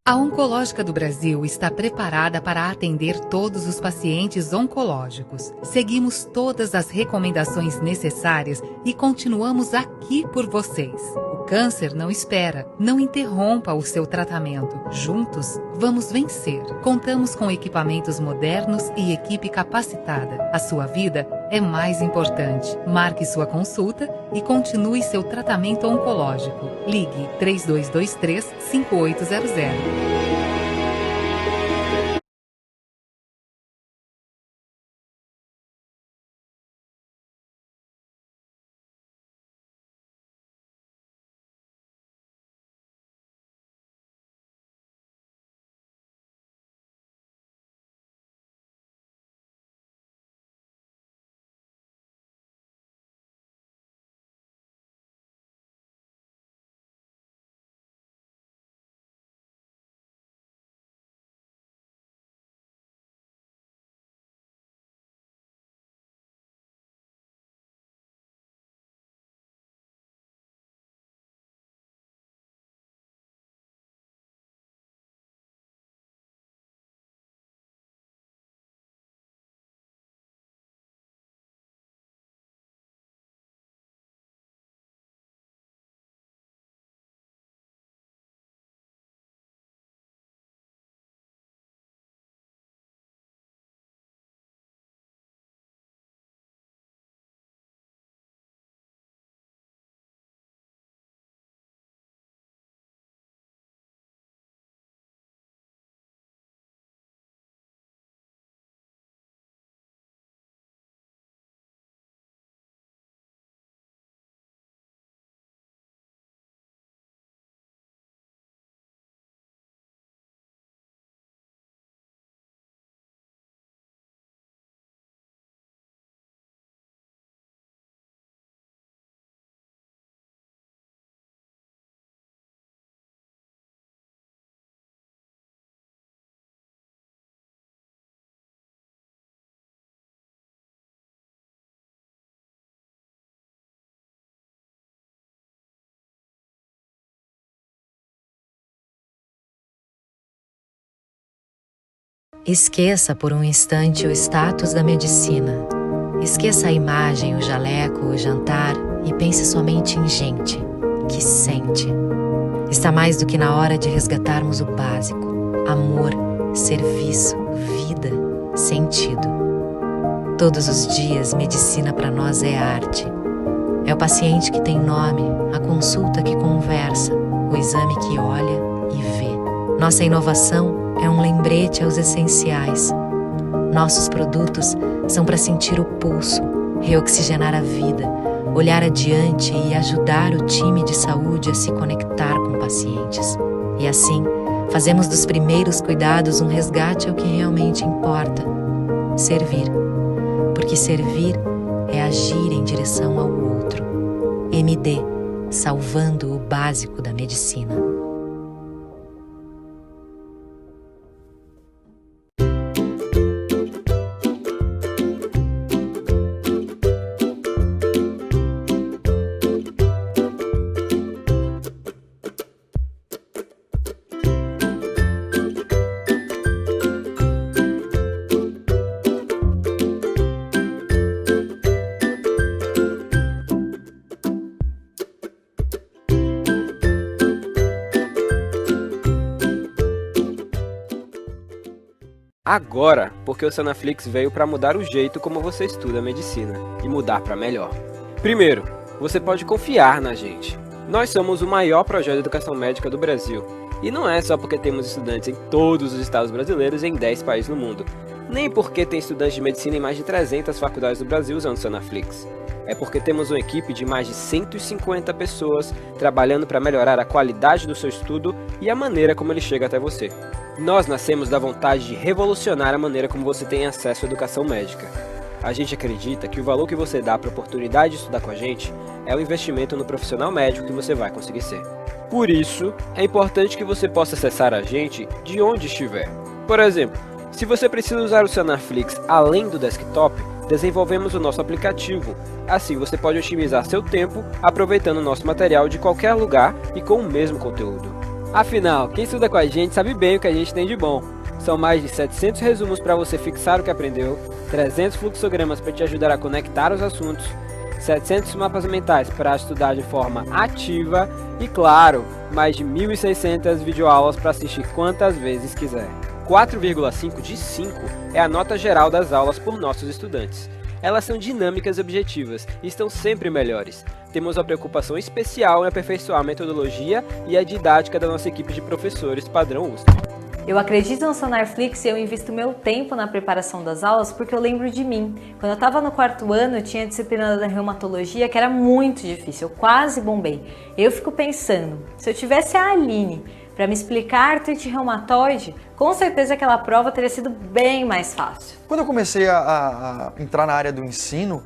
A Oncológica do Brasil está preparada para atender todos os pacientes oncológicos. Seguimos todas as recomendações necessárias e continuamos aqui por vocês. O câncer não espera, não interrompa o seu tratamento. Juntos, vamos vencer. Contamos com equipamentos modernos e equipe capacitada. A sua vida é mais importante. Marque sua consulta e continue seu tratamento oncológico. Ligue 3223-5800. Esqueça por um instante o status da medicina. Esqueça a imagem, o jaleco, o jantar e pense somente em gente que sente. Está mais do que na hora de resgatarmos o básico: amor, serviço, vida, sentido. Todos os dias, medicina para nós é arte. É o paciente que tem nome, a consulta que conversa, o exame que olha e vê. Nossa inovação é um lembrete aos essenciais. Nossos produtos são para sentir o pulso, reoxigenar a vida, olhar adiante e ajudar o time de saúde a se conectar com pacientes. E assim, fazemos dos primeiros cuidados um resgate ao que realmente importa: servir. Porque servir é agir em direção ao outro. MD, salvando o básico da medicina. Agora, porque o Sanaflix veio para mudar o jeito como você estuda medicina e mudar para melhor. Primeiro, você pode confiar na gente. Nós somos o maior projeto de educação médica do Brasil. E não é só porque temos estudantes em todos os estados brasileiros e em 10 países no mundo. Nem porque tem estudantes de medicina em mais de 300 faculdades do Brasil usando o Sanaflix. É porque temos uma equipe de mais de 150 pessoas trabalhando para melhorar a qualidade do seu estudo e a maneira como ele chega até você. Nós nascemos da vontade de revolucionar a maneira como você tem acesso à educação médica. A gente acredita que o valor que você dá para a oportunidade de estudar com a gente é o investimento no profissional médico que você vai conseguir ser. Por isso, é importante que você possa acessar a gente de onde estiver. Por exemplo, se você precisa usar o Sanaflix além do desktop, desenvolvemos o nosso aplicativo. Assim você pode otimizar seu tempo aproveitando o nosso material de qualquer lugar e com o mesmo conteúdo. Afinal, quem estuda com a gente sabe bem o que a gente tem de bom. São mais de 700 resumos para você fixar o que aprendeu, 300 fluxogramas para te ajudar a conectar os assuntos, 700 mapas mentais para estudar de forma ativa e, claro, mais de 1.600 videoaulas para assistir quantas vezes quiser. 4,5 de 5 é a nota geral das aulas por nossos estudantes. Elas são dinâmicas e objetivas e estão sempre melhores. Temos uma preocupação especial em aperfeiçoar a metodologia e a didática da nossa equipe de professores padrão USP. Eu acredito no Sonarflix e eu invisto meu tempo na preparação das aulas porque eu lembro de mim. Quando eu estava no 4º ano, eu tinha a disciplina da reumatologia que era muito difícil, eu quase bombei. Eu fico pensando, se eu tivesse a Aline para me explicar artrite reumatoide, com certeza aquela prova teria sido bem mais fácil. Quando eu comecei a entrar na área do ensino,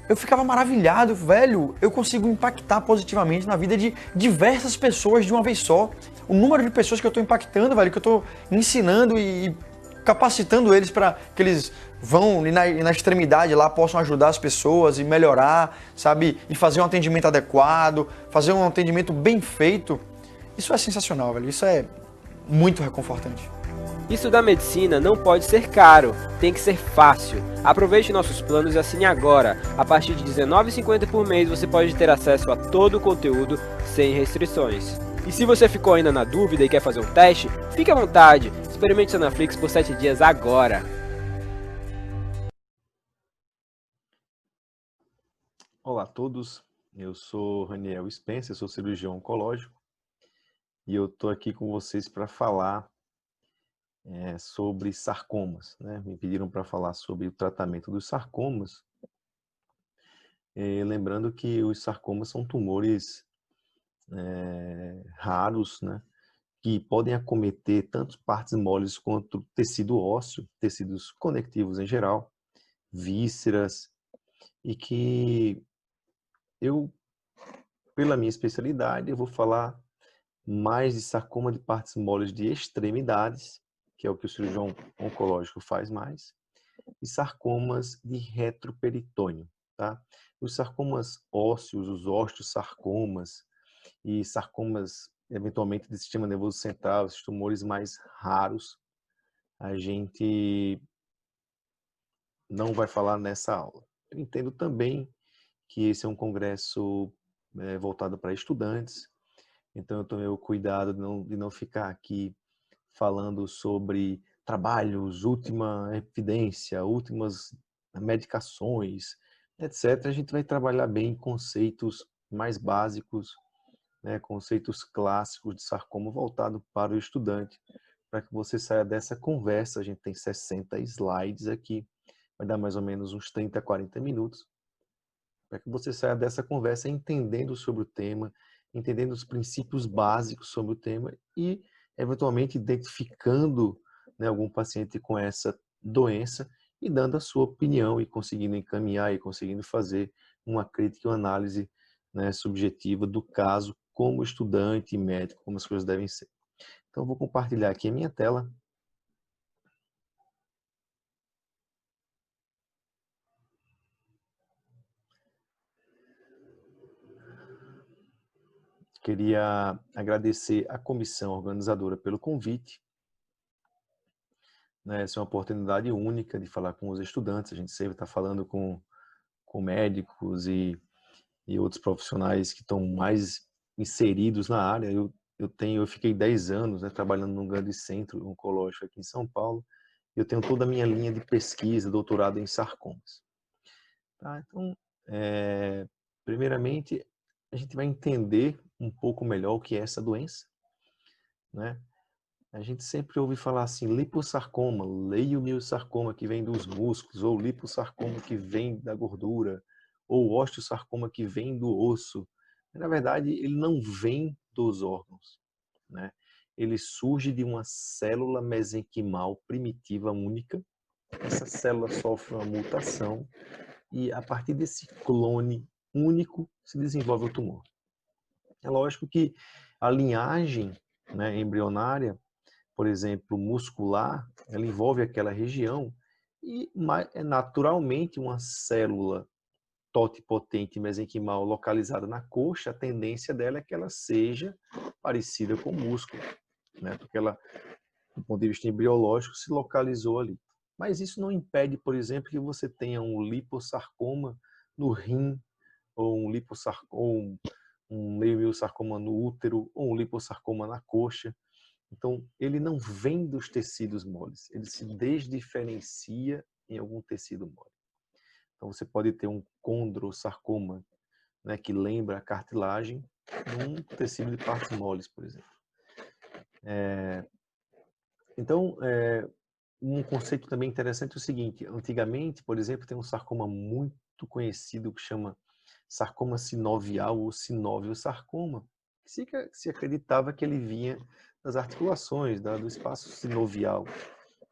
eu ficava maravilhado, velho, eu consigo impactar positivamente na vida de diversas pessoas de uma vez só. O número de pessoas que eu estou impactando, velho, que eu estou ensinando e capacitando eles para que eles vão na extremidade lá, possam ajudar as pessoas e melhorar, sabe? E fazer um atendimento adequado, fazer um atendimento bem feito. Isso é sensacional, velho, isso é muito reconfortante. Estudar medicina não pode ser caro, tem que ser fácil. Aproveite nossos planos e assine agora. A partir de R$19,50 por mês você pode ter acesso a todo o conteúdo sem restrições. E se você ficou ainda na dúvida e quer fazer um teste, fique à vontade. Experimente o Sonaflix por 7 dias agora. Olá a todos, eu sou Raniel Spencer, sou cirurgião oncológico e eu estou aqui com vocês para falar sobre sarcomas, né? Me pediram para falar sobre o tratamento dos sarcomas, lembrando que os sarcomas são tumores raros, né? Que podem acometer tanto partes moles quanto tecido ósseo, tecidos conectivos em geral, vísceras, e que eu, pela minha especialidade, eu vou falar mais de sarcoma de partes moles de extremidades, que é o que o cirurgião oncológico faz mais, e sarcomas de retroperitônio, tá? Os sarcomas ósseos, os osteosarcomas e sarcomas, eventualmente, do sistema nervoso central, esses tumores mais raros, a gente não vai falar nessa aula. Eu entendo também que esse é um congresso voltado para estudantes, então eu tomei o cuidado de não ficar aqui falando sobre trabalhos, última evidência, últimas medicações, etc. A gente vai trabalhar bem conceitos mais básicos, né, conceitos clássicos de sarcoma voltado para o estudante, para que você saia dessa conversa. A gente tem 60 slides aqui, vai dar mais ou menos uns 30 a 40 minutos, para que você saia dessa conversa entendendo sobre o tema, entendendo os princípios básicos sobre o tema e, eventualmente, identificando, né, algum paciente com essa doença e dando a sua opinião e conseguindo encaminhar e conseguindo fazer uma crítica e uma análise, né, subjetiva do caso como estudante e médico, como as coisas devem ser. Então, eu vou compartilhar aqui a minha tela. Queria agradecer à comissão organizadora pelo convite. Essa é uma oportunidade única de falar com os estudantes. A gente sempre está falando com médicos e outros profissionais que estão mais inseridos na área. Eu fiquei 10 anos, né, trabalhando num grande centro oncológico aqui em São Paulo. Eu tenho toda a minha linha de pesquisa, doutorado em sarcomas. Tá? Então, primeiramente, a gente vai entender um pouco melhor o que é essa doença, né? A gente sempre ouve falar assim, lipossarcoma, leiomiossarcoma que vem dos músculos, ou lipossarcoma que vem da gordura, ou osteosarcoma que vem do osso. Na verdade, ele não vem dos órgãos, né? Ele surge de uma célula mesenquimal primitiva única. Essa célula sofre uma mutação e, a partir desse clone único, se desenvolve o tumor. É lógico que a linhagem, né, embrionária, por exemplo, muscular, ela envolve aquela região e naturalmente uma célula totipotente mesenquimal localizada na coxa, a tendência dela é que ela seja parecida com o músculo, né? Porque ela, do ponto de vista embriológico, se localizou ali. Mas isso não impede, por exemplo, que você tenha um lipossarcoma no rim, ou um lipossarcoma, um leiomiossarcoma no útero, ou um lipossarcoma na coxa. Então, ele não vem dos tecidos moles, ele se desdiferencia em algum tecido mole. Então, você pode ter um condrosarcoma, né, que lembra a cartilagem, num tecido de partes moles, por exemplo. Então, um conceito também interessante é o seguinte: antigamente, por exemplo, tem um sarcoma muito conhecido que chama sarcoma sinovial ou sinoviosarcoma. Se acreditava que ele vinha das articulações, do espaço sinovial.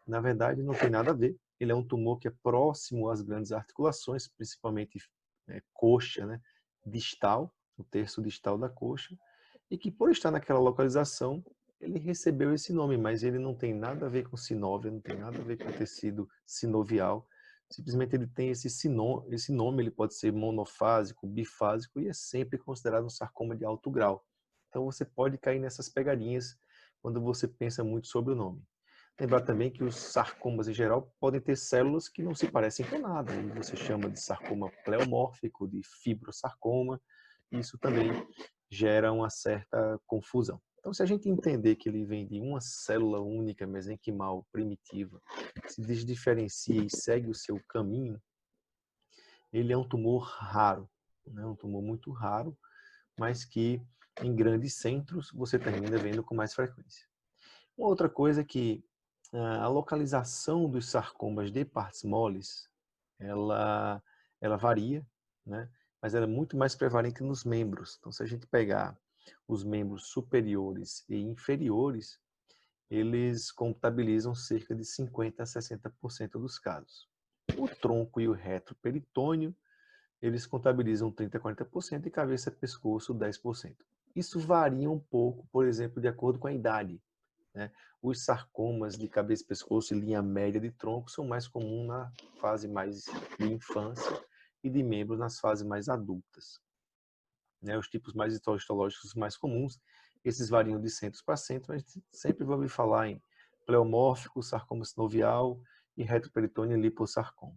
Na verdade, não tem nada a ver. Ele é um tumor que é próximo às grandes articulações, principalmente coxa, né, distal, o terço distal da coxa, e que por estar naquela localização, ele recebeu esse nome, mas ele não tem nada a ver com sinóvia, não tem nada a ver com tecido sinovial. Simplesmente ele tem esse nome, ele pode ser monofásico, bifásico, e é sempre considerado um sarcoma de alto grau. Então você pode cair nessas pegadinhas quando você pensa muito sobre o nome. Lembrar também que os sarcomas em geral podem ter células que não se parecem com nada, e você chama de sarcoma pleomórfico, de fibrosarcoma, e isso também gera uma certa confusão. Então, se a gente entender que ele vem de uma célula única, mesenquimal, primitiva, se desdiferencia e segue o seu caminho, ele é um tumor raro, né? Um tumor muito raro, mas que em grandes centros você termina vendo com mais frequência. Uma outra coisa é que a localização dos sarcomas de partes moles, ela varia, né? Mas ela é muito mais prevalente nos membros. Então, se a gente pegar os membros superiores e inferiores, eles contabilizam cerca de 50% a 60% dos casos. O tronco e o retroperitônio, eles contabilizam 30% a 40% e cabeça e pescoço 10%. Isso varia um pouco, por exemplo, de acordo com a idade, né? Os sarcomas de cabeça e pescoço e linha média de tronco são mais comuns na fase mais de infância e de membros nas fases mais adultas. Né, os tipos mais histológicos mais comuns, esses variam de centros para centros, mas sempre vou ouvir falar em pleomórfico, sarcoma sinovial e retroperitônio lipossarcoma.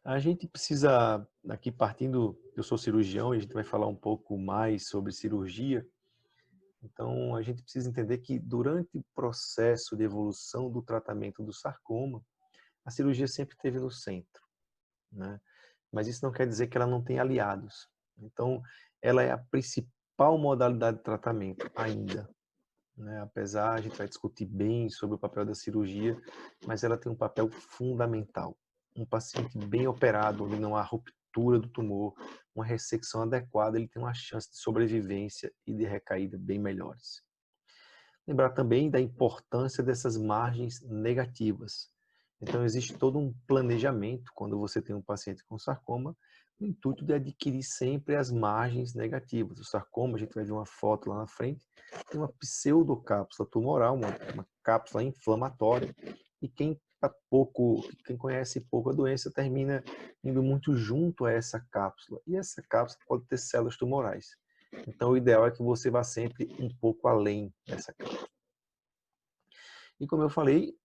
A gente precisa, aqui partindo, eu sou cirurgião e a gente vai falar um pouco mais sobre cirurgia, então a gente precisa entender que durante o processo de evolução do tratamento do sarcoma, a cirurgia sempre esteve no centro, né? Mas isso não quer dizer que ela não tem aliados. Então, ela é a principal modalidade de tratamento ainda, né? Apesar, a gente vai discutir bem sobre o papel da cirurgia, mas ela tem um papel fundamental. Um paciente bem operado, onde não há ruptura do tumor, uma ressecção adequada, ele tem uma chance de sobrevivência e de recaída bem melhores. Lembrar também da importância dessas margens negativas. Então, existe todo um planejamento quando você tem um paciente com sarcoma, no intuito de adquirir sempre as margens negativas. O sarcoma, a gente vai ver uma foto lá na frente, tem uma pseudocápsula tumoral, uma cápsula inflamatória, e quem conhece pouco a doença termina indo muito junto a essa cápsula, e essa cápsula pode ter células tumorais. Então, o ideal é que você vá sempre um pouco além dessa cápsula. E como eu falei,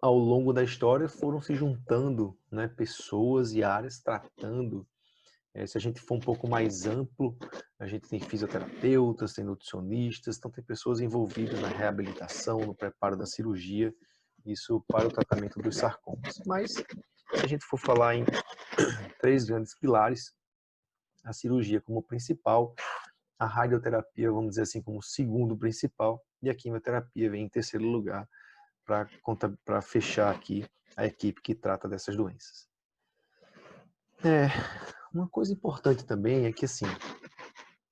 ao longo da história foram se juntando, né, pessoas e áreas tratando. Se a gente for um pouco mais amplo, a gente tem fisioterapeutas, tem nutricionistas, então tem pessoas envolvidas na reabilitação, no preparo da cirurgia, isso para o tratamento dos sarcomas. Mas se a gente for falar em 3 grandes pilares, a cirurgia como principal, a radioterapia, vamos dizer assim, como segundo principal, e a quimioterapia vem em terceiro lugar, para fechar aqui a equipe que trata dessas doenças. Uma coisa importante também é que, assim,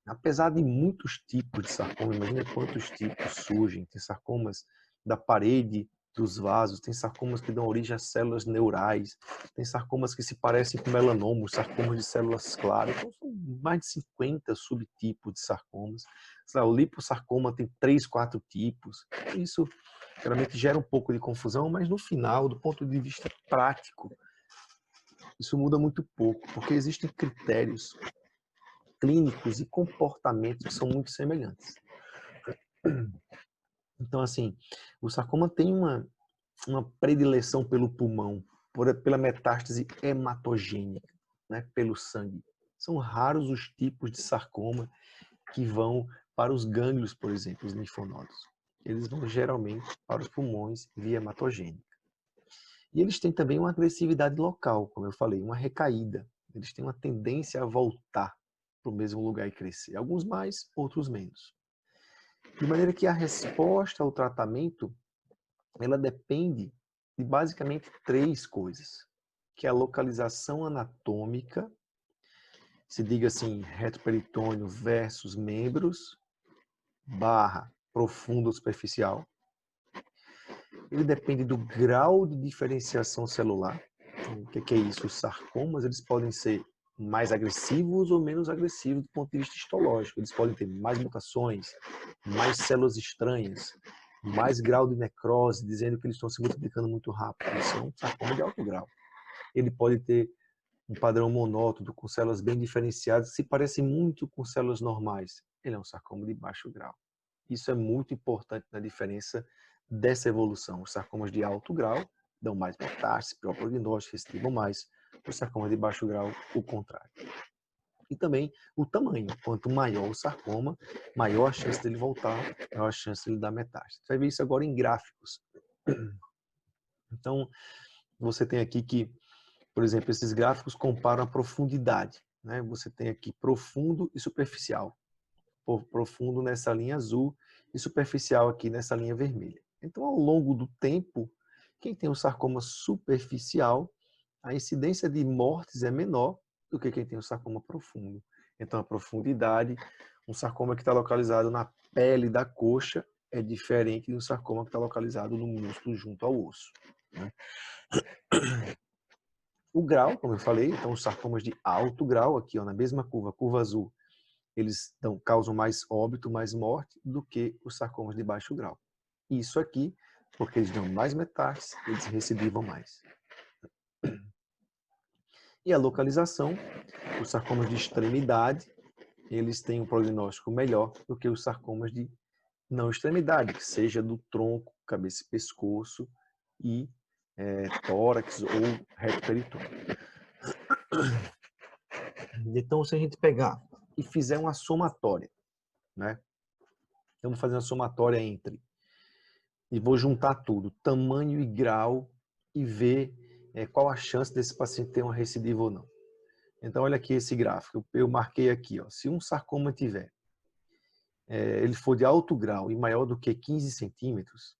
apesar de muitos tipos de sarcoma, imagina quantos tipos surgem, tem sarcomas da parede dos vasos, tem sarcomas que dão origem a células neurais, tem sarcomas que se parecem com melanomos, sarcomas de células claras, então são mais de 50 subtipos de sarcomas. O liposarcoma tem 3, 4 tipos, isso geralmente gera um pouco de confusão, mas no final, do ponto de vista prático, Isso muda muito pouco, porque existem critérios clínicos e comportamentos que são muito semelhantes. Então, assim, o sarcoma tem uma predileção pelo pulmão, pela metástase hematogênica, né, pelo sangue. São raros os tipos de sarcoma que vão para os gânglios, por exemplo, os linfonodos. Eles vão geralmente para os pulmões via hematogênica. E eles têm também uma agressividade local, como eu falei, uma recaída. Eles têm uma tendência a voltar para o mesmo lugar e crescer. Alguns mais, outros menos. De maneira que a resposta ao tratamento, ela depende de basicamente 3 coisas, que é a localização anatômica, se diga assim, reto peritônio versus membros, barra profundo ou superficial. Ele depende do grau de diferenciação celular. O que é isso? Os sarcomas, eles podem ser mais agressivos ou menos agressivos do ponto de vista histológico. Eles podem ter mais mutações, mais células estranhas, mais grau de necrose, dizendo que eles estão se multiplicando muito rápido. Isso é um sarcoma de alto grau. Ele pode ter um padrão monótono, com células bem diferenciadas, que se parecem muito com células normais. Ele é um sarcoma de baixo grau. Isso é muito importante na diferença dessa evolução. Os sarcomas de alto grau dão mais metástase, pior prognóstico, recidivam mais. Os sarcomas de baixo grau, o contrário. E também o tamanho. Quanto maior o sarcoma, maior a chance dele voltar, maior a chance dele dar metástase. Você vai ver isso agora em gráficos. Então, você tem aqui que, por exemplo, esses gráficos comparam a profundidade, né? Você tem aqui profundo e superficial. Profundo nessa linha azul e superficial aqui nessa linha vermelha. Então, ao longo do tempo, quem tem um sarcoma superficial, a incidência de mortes é menor do que quem tem um sarcoma profundo. Então, a profundidade, um sarcoma que está localizado na pele da coxa é diferente de um sarcoma que está localizado no músculo junto ao osso, né? O grau, como eu falei, então os sarcomas de alto grau, aqui ó, na mesma curva azul, eles causam mais óbito, mais morte, do que os sarcomas de baixo grau. Isso aqui, porque eles dão mais metástase, eles recidivam mais. E a localização, os sarcomas de extremidade, eles têm um prognóstico melhor do que os sarcomas de não extremidade, que seja do tronco, cabeça e pescoço e tórax ou reto peritônio. Então, se a gente pegar e fizer uma somatória, né? Eu vou fazer uma somatória e vou juntar tudo, tamanho e grau, e ver qual a chance desse paciente ter uma recidiva ou não. Então, olha aqui esse gráfico. Eu marquei aqui, ó, se um sarcoma tiver, ele for de alto grau e maior do que 15 centímetros,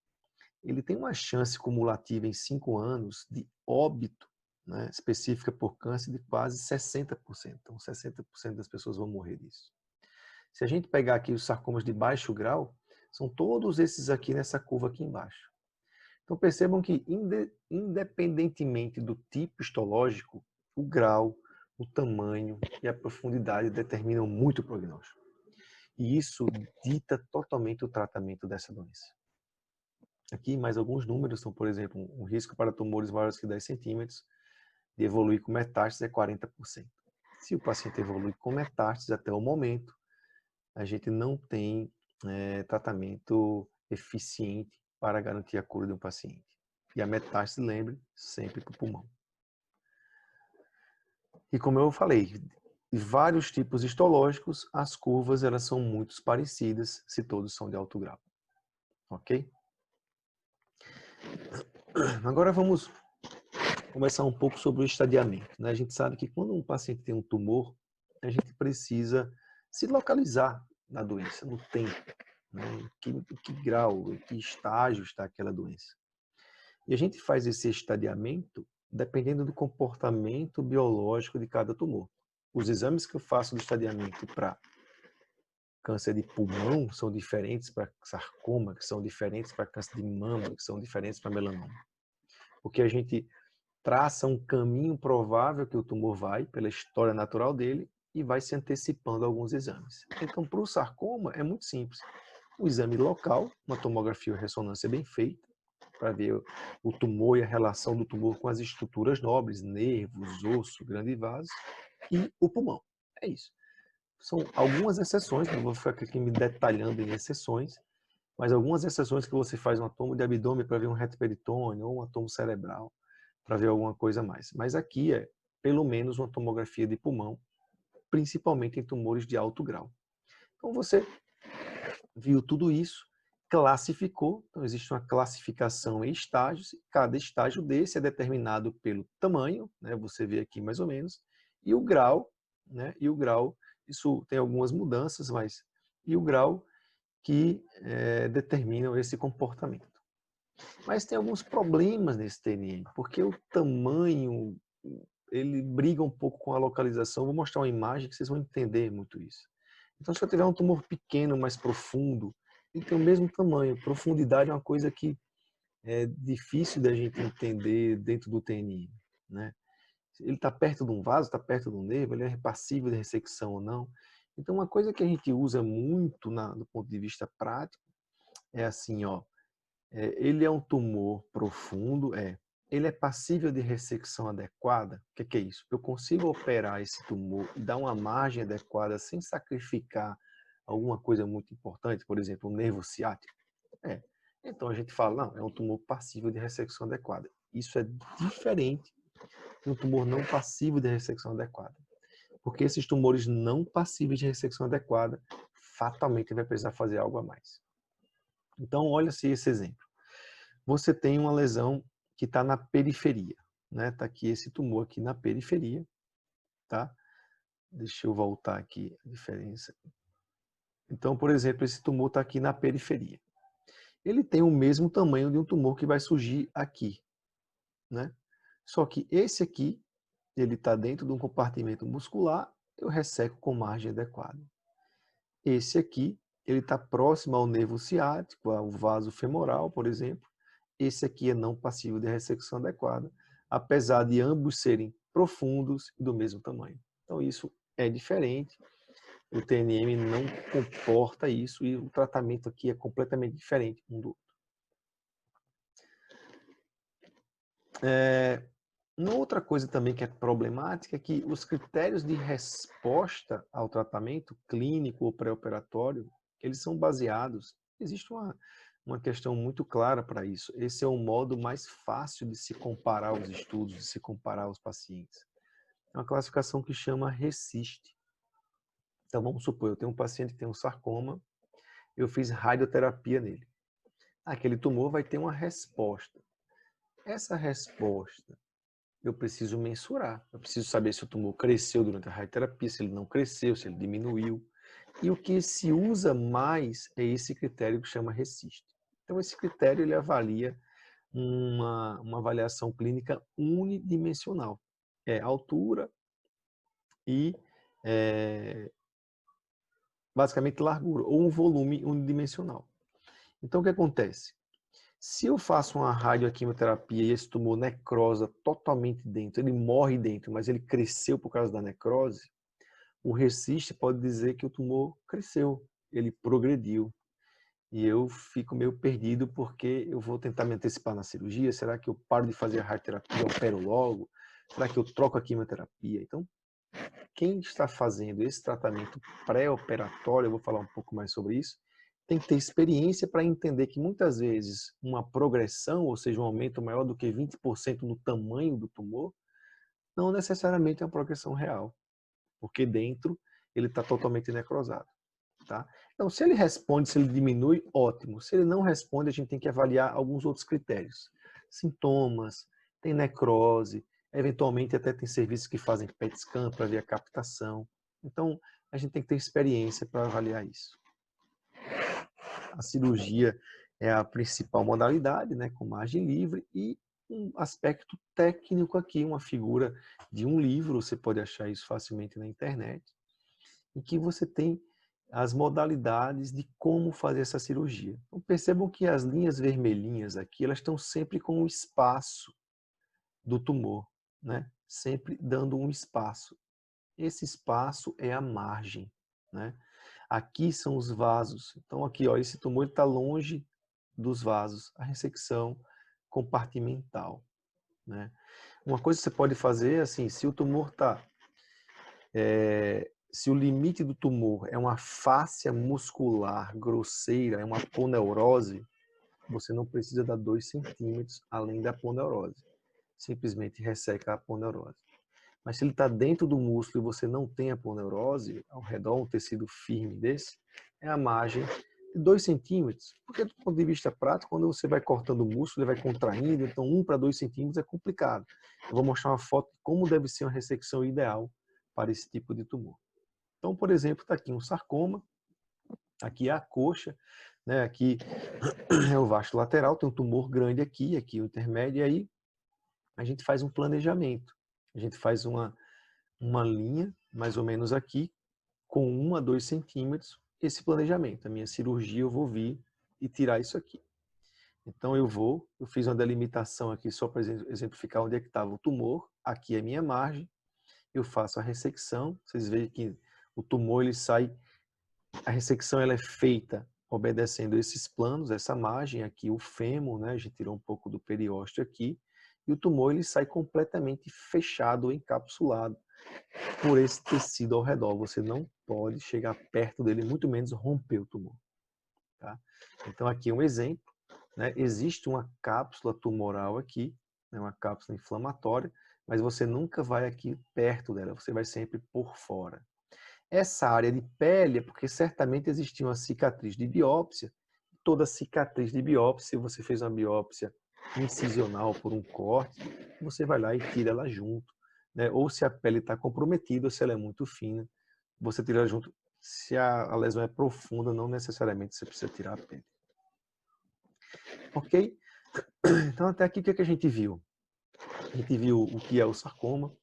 ele tem uma chance cumulativa em 5 anos de óbito, né, específica por câncer de quase 60%. Então, 60% das pessoas vão morrer disso. Se a gente pegar aqui os sarcomas de baixo grau, são todos esses aqui nessa curva aqui embaixo. Então, percebam que, independentemente do tipo histológico, o grau, o tamanho e a profundidade determinam muito o prognóstico. E isso dita totalmente o tratamento dessa doença. Aqui, mais alguns números. Então, por exemplo, o risco para tumores maiores que 10 centímetros de evoluir com metástase é 40%. Se o paciente evolui com metástase até o momento, a gente não tem tratamento eficiente para garantir a cura de um paciente. E a metástase, lembre, sempre para o pulmão. E como eu falei, de vários tipos histológicos, as curvas elas são muito parecidas se todos são de alto grau. Ok? Agora vamos conversar um pouco sobre o estadiamento, né? A gente sabe que quando um paciente tem um tumor, a gente precisa se localizar na doença, no tempo, né? Em que grau, em que estágio está aquela doença. E a gente faz esse estadiamento dependendo do comportamento biológico de cada tumor. Os exames que eu faço do estadiamento para câncer de pulmão são diferentes para sarcoma, que são diferentes para câncer de mama, que são diferentes para melanoma. Porque a gente traça um caminho provável que o tumor vai, pela história natural dele, e vai se antecipando a alguns exames. Então, para o sarcoma, é muito simples. Um exame local, uma tomografia ou ressonância bem feita, para ver o tumor e a relação do tumor com as estruturas nobres, nervos, osso, grande vaso e o pulmão. É isso. São algumas exceções, não vou ficar aqui me detalhando em exceções, mas algumas exceções que você faz um tomo de abdômen para ver um reto peritônio ou um tomo cerebral para ver alguma coisa a mais. Mas aqui é pelo menos uma tomografia de pulmão, principalmente em tumores de alto grau. Então você viu tudo isso, classificou, então existe uma classificação em estágios, cada estágio desse é determinado pelo tamanho, né, você vê aqui mais ou menos, e o grau, né, isso tem algumas mudanças, mas e o grau que determinam esse comportamento. Mas tem alguns problemas nesse TNM, porque o tamanho, ele briga um pouco com a localização. Vou mostrar uma imagem que vocês vão entender muito isso. Então, se eu tiver um tumor pequeno, mais profundo, ele tem o mesmo tamanho. Profundidade é uma coisa que é difícil da gente entender dentro do TNM, né? Ele está perto de um vaso, está perto de um nervo, ele é passível de ressecção ou não. Então, uma coisa que a gente usa muito do ponto de vista prático é assim, ó, ele é um tumor profundo, ele é passível de ressecção adequada? O que é isso? Eu consigo operar esse tumor e dar uma margem adequada sem sacrificar alguma coisa muito importante, por exemplo, o nervo ciático? Então a gente fala, não, é um tumor passível de ressecção adequada. Isso é diferente de um tumor não passível de ressecção adequada. Porque esses tumores não passíveis de ressecção adequada, fatalmente vai precisar fazer algo a mais. Então, olha-se esse exemplo. Você tem uma lesão que está na periferia, né? Está aqui esse tumor aqui na periferia, tá? Deixa eu voltar aqui a diferença. Então, por exemplo, esse tumor está aqui na periferia. Ele tem o mesmo tamanho de um tumor que vai surgir aqui, né? Só que esse aqui, ele está dentro de um compartimento muscular, eu resseco com margem adequada. Esse aqui, ele está próximo ao nervo ciático, ao vaso femoral, por exemplo. Esse aqui é não passível de ressecção adequada, apesar de ambos serem profundos e do mesmo tamanho. Então isso é diferente, o TNM não comporta isso e o tratamento aqui é completamente diferente um do outro. Uma outra coisa também que é problemática é que os critérios de resposta ao tratamento clínico ou pré-operatório, eles são baseados, existe uma questão muito clara para isso. Esse é o modo mais fácil de se comparar os estudos, de se comparar os pacientes. É uma classificação que chama RECIST. Então vamos supor, eu tenho um paciente que tem um sarcoma, eu fiz radioterapia nele. Aquele tumor vai ter uma resposta. Essa resposta eu preciso mensurar. Eu preciso saber se o tumor cresceu durante a radioterapia, se ele não cresceu, se ele diminuiu. E o que se usa mais é esse critério que chama RECIST. Então, esse critério ele avalia uma avaliação clínica unidimensional. É altura e basicamente largura, ou um volume unidimensional. Então, o que acontece? Se eu faço uma radioquimioterapia e esse tumor necrosa totalmente dentro, ele morre dentro, mas ele cresceu por causa da necrose, o RECIST pode dizer que o tumor cresceu, ele progrediu. E eu fico meio perdido porque eu vou tentar me antecipar na cirurgia. Será que eu paro de fazer a radioterapia e opero logo? Será que eu troco a quimioterapia? Então, quem está fazendo esse tratamento pré-operatório, eu vou falar um pouco mais sobre isso, tem que ter experiência para entender que muitas vezes uma progressão, ou seja, um aumento maior do que 20% no tamanho do tumor, não necessariamente é uma progressão real, porque dentro ele está totalmente necrosado. Tá? Então, se ele responde, se ele diminui, ótimo. Se ele não responde, a gente tem que avaliar alguns outros critérios. Sintomas, tem necrose, eventualmente até tem serviços que fazem PET scan para ver a captação. Então, a gente tem que ter experiência para avaliar isso. A cirurgia é a principal modalidade, né, com margem livre, e um aspecto técnico aqui, uma figura de um livro, você pode achar isso facilmente na internet, em que você tem as modalidades de como fazer essa cirurgia. Então, percebam que as linhas vermelhinhas aqui, elas estão sempre com o espaço do tumor, né? Sempre dando um espaço. Esse espaço é a margem, né? Aqui são os vasos. Então aqui, ó, esse tumor está longe dos vasos. A ressecção compartimental, né? Uma coisa que você pode fazer, assim, se o tumor está... se o limite do tumor é uma fáscia muscular grosseira, é uma aponeurose, você não precisa dar 2 centímetros além da aponeurose. Simplesmente resseca a aponeurose. Mas se ele está dentro do músculo e você não tem aponeurose, ao redor, um tecido firme desse, é a margem de 2 centímetros. Porque do ponto de vista prático, quando você vai cortando o músculo, ele vai contraindo, então 1 para 2 centímetros é complicado. Eu vou mostrar uma foto de como deve ser uma ressecção ideal para esse tipo de tumor. Então, por exemplo, está aqui um sarcoma, aqui é a coxa, né? Aqui é o vasto lateral, tem um tumor grande aqui, aqui o intermédio, e aí a gente faz um planejamento. A gente faz uma linha, mais ou menos aqui, com 1 a 2 centímetros, esse planejamento. A minha cirurgia, eu vou vir e tirar isso aqui. Então eu fiz uma delimitação aqui só para exemplificar onde é que estava o tumor. Aqui é a minha margem. Eu faço a ressecção. Vocês veem que o tumor, ele sai... A ressecção, ela é feita obedecendo esses planos, essa margem aqui, o fêmur, né? A gente tirou um pouco do periósteo aqui. E o tumor, ele sai completamente fechado, encapsulado por esse tecido ao redor. Você não pode chegar perto dele, muito menos romper o tumor. Tá? Então aqui é um exemplo, né? Existe uma cápsula tumoral aqui, né? Uma cápsula inflamatória, mas você nunca vai aqui perto dela, você vai sempre por fora. Essa área de pele é porque certamente existia uma cicatriz de biópsia. Toda cicatriz de biópsia, se você fez uma biópsia incisional por um corte, você vai lá e tira ela junto, né? Ou se a pele está comprometida, ou se ela é muito fina, você tira ela junto. Se a lesão é profunda, não necessariamente você precisa tirar a pele. Ok? Então até aqui o que é que a gente viu? A gente viu o que é o sarcoma,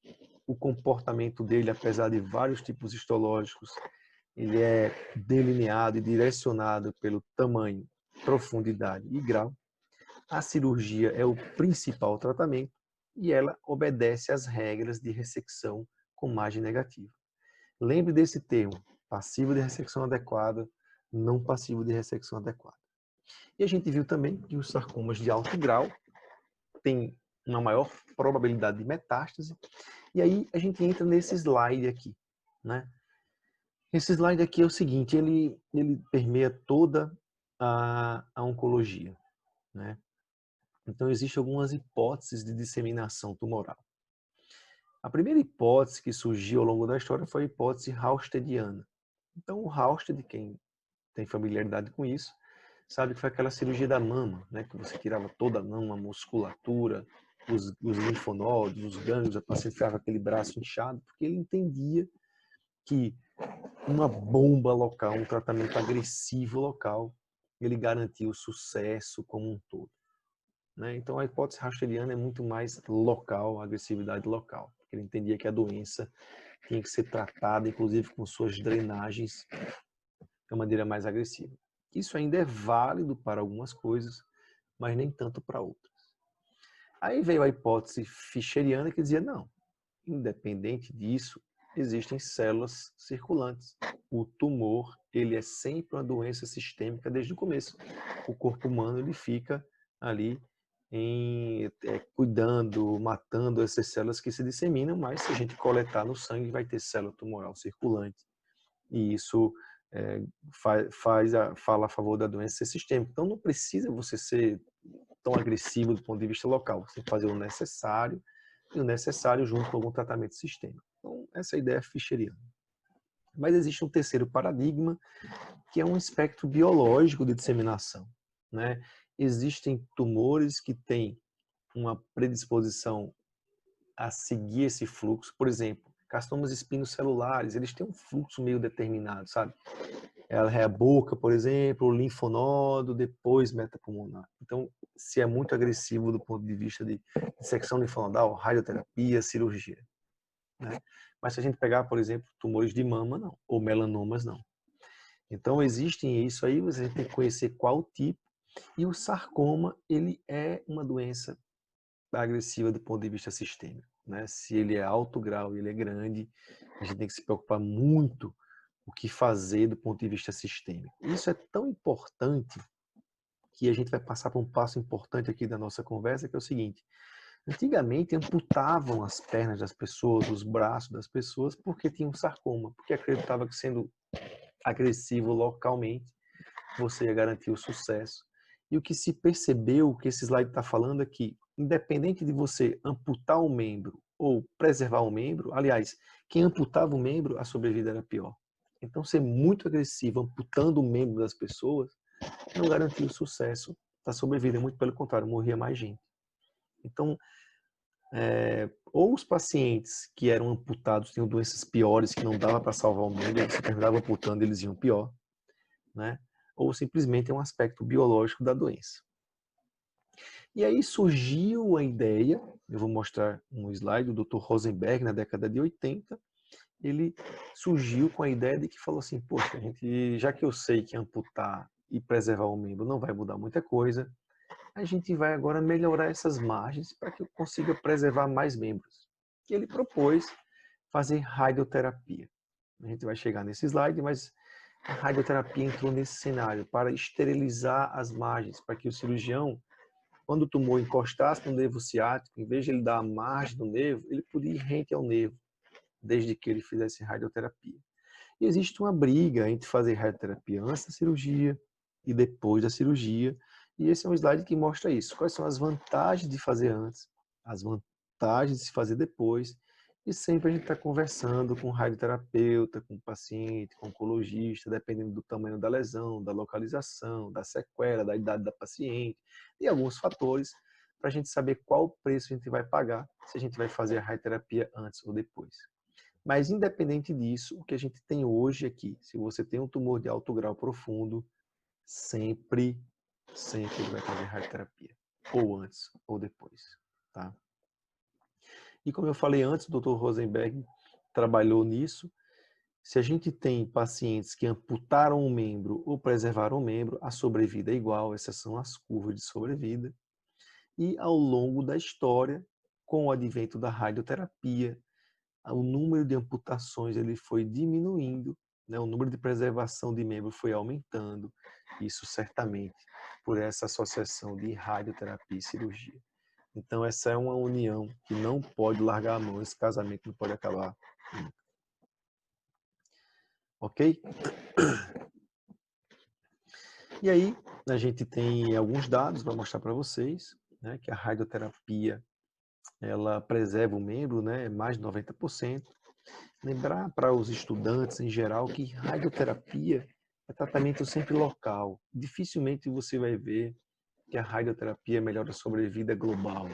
o comportamento dele, apesar de vários tipos histológicos, ele é delineado e direcionado pelo tamanho, profundidade e grau. A cirurgia é o principal tratamento e ela obedece às regras de ressecção com margem negativa. Lembre desse termo, passivo de ressecção adequada, não passivo de ressecção adequada. E a gente viu também que os sarcomas de alto grau têm uma maior probabilidade de metástase. E aí a gente entra nesse slide aqui, né? Esse slide aqui é o seguinte, ele permeia toda a oncologia, né? Então existem algumas hipóteses de disseminação tumoral. A primeira hipótese que surgiu ao longo da história foi a hipótese halstediana. Então o Halsted, quem tem familiaridade com isso, sabe que foi aquela cirurgia da mama, né? Que você tirava toda a mama, a musculatura, os linfonodos, os gânglios, a paciente ficava com aquele braço inchado, porque ele entendia que uma bomba local, um tratamento agressivo local, ele garantia o sucesso como um todo, né? Então a hipótese halstediana é muito mais local, agressividade local, porque ele entendia que a doença tinha que ser tratada, inclusive com suas drenagens, de uma maneira mais agressiva. Isso ainda é válido para algumas coisas, mas nem tanto para outras. Aí veio a hipótese fischeriana que dizia, não, independente disso, existem células circulantes. O tumor, ele é sempre uma doença sistêmica desde o começo. O corpo humano, ele fica ali cuidando, matando essas células que se disseminam, mas se a gente coletar no sangue, vai ter célula tumoral circulante. E isso fala a favor da doença ser sistêmica. Então não precisa você ser tão agressivo do ponto de vista local. Você tem que fazer o necessário, e o necessário junto com algum tratamento sistêmico. Então essa ideia é fischeriana. Mas existe um terceiro paradigma, que é um espectro biológico de disseminação, né? Existem tumores que têm uma predisposição a seguir esse fluxo. Por exemplo, carcinomas espinocelulares, eles têm um fluxo meio determinado, sabe? Ela é a boca, por exemplo, o linfonodo, depois metapulmonar. Então, se é muito agressivo do ponto de vista de dissecção linfonodal, radioterapia, cirurgia, né? Mas se a gente pegar, por exemplo, tumores de mama, não, ou melanomas, não. Então, existem isso aí, você tem que conhecer qual tipo. E o sarcoma, ele é uma doença agressiva do ponto de vista sistêmico, né? Se ele é alto grau e ele é grande, a gente tem que se preocupar muito o que fazer do ponto de vista sistêmico. Isso é tão importante que a gente vai passar por um passo importante aqui da nossa conversa, que é o seguinte. Antigamente amputavam as pernas das pessoas, os braços das pessoas, porque tinham sarcoma, porque acreditava que sendo agressivo localmente, você ia garantir o sucesso. E o que se percebeu, o que esse slide está falando é que, independente de você amputar um membro ou preservar um membro, aliás, quem amputava o membro, a sobrevida era pior. Então, ser muito agressivo, amputando o membro das pessoas, não garantia o sucesso da sobrevida, muito pelo contrário, morria mais gente. Então, ou os pacientes que eram amputados tinham doenças piores, que não dava para salvar o membro, você terminava amputando, eles iam pior, né? Ou simplesmente é um aspecto biológico da doença. E aí surgiu a ideia, eu vou mostrar um slide do Dr. Rosenberg na década de 80, ele surgiu com a ideia de que falou assim, poxa, já que eu sei que amputar e preservar o membro não vai mudar muita coisa, a gente vai agora melhorar essas margens para que eu consiga preservar mais membros. E ele propôs fazer radioterapia. A gente vai chegar nesse slide, mas a radioterapia entrou nesse cenário para esterilizar as margens, para que o cirurgião, quando o tumor encostasse no nervo ciático, em vez de ele dar a margem do nervo, ele podia ir rente ao nervo, desde que ele fizesse radioterapia. E existe uma briga entre fazer radioterapia antes da cirurgia e depois da cirurgia, e esse é um slide que mostra isso. Quais são as vantagens de fazer antes, as vantagens de se fazer depois, e sempre a gente está conversando com o radioterapeuta, com o paciente, com o oncologista, dependendo do tamanho da lesão, da localização, da sequela, da idade da paciente, e alguns fatores, para a gente saber qual preço a gente vai pagar, se a gente vai fazer a radioterapia antes ou depois. Mas, independente disso, o que a gente tem hoje aqui, se você tem um tumor de alto grau profundo, sempre ele vai fazer radioterapia, ou antes ou depois, tá? E como eu falei antes, o Dr. Rosenberg trabalhou nisso. Se a gente tem pacientes que amputaram um membro ou preservaram um membro, a sobrevida é igual, essas são as curvas de sobrevida. E ao longo da história, com o advento da radioterapia, o número de amputações ele foi diminuindo, né? O número de preservação de membro foi aumentando, isso certamente por essa associação de radioterapia e cirurgia. Então essa é uma união que não pode largar a mão, esse casamento não pode acabar nunca. Ok? E aí a gente tem alguns dados para mostrar para vocês, né, que a radioterapia ela preserva o membro, né, mais de 90%. Lembrar para os estudantes em geral que radioterapia é tratamento sempre local. Dificilmente você vai ver que a radioterapia melhora a sobrevida global,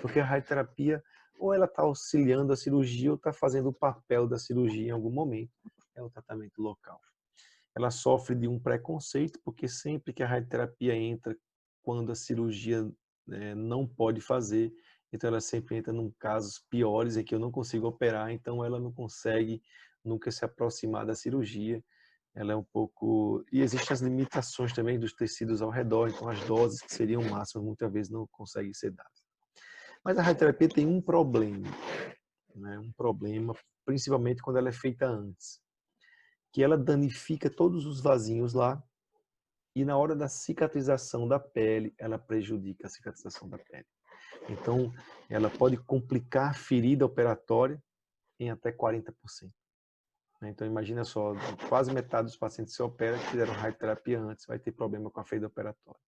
porque a radioterapia ou ela está auxiliando a cirurgia ou está fazendo o papel da cirurgia em algum momento. É o tratamento local. Ela sofre de um preconceito, porque sempre que a radioterapia entra quando a cirurgia não pode fazer, então ela sempre entra em casos piores em que eu não consigo operar, então ela não consegue nunca se aproximar da cirurgia. Ela é um pouco... E existem as limitações também dos tecidos ao redor, então as doses que seriam máximas muitas vezes não conseguem ser dadas. Mas a radioterapia tem um problema, né? Um problema, principalmente quando ela é feita antes, que ela danifica todos os vasinhos lá e na hora da cicatrização da pele, ela prejudica a cicatrização da pele. Então, ela pode complicar a ferida operatória em até 40%. Então, imagina só, quase metade dos pacientes que se operam que fizeram radioterapia antes vai ter problema com a ferida operatória.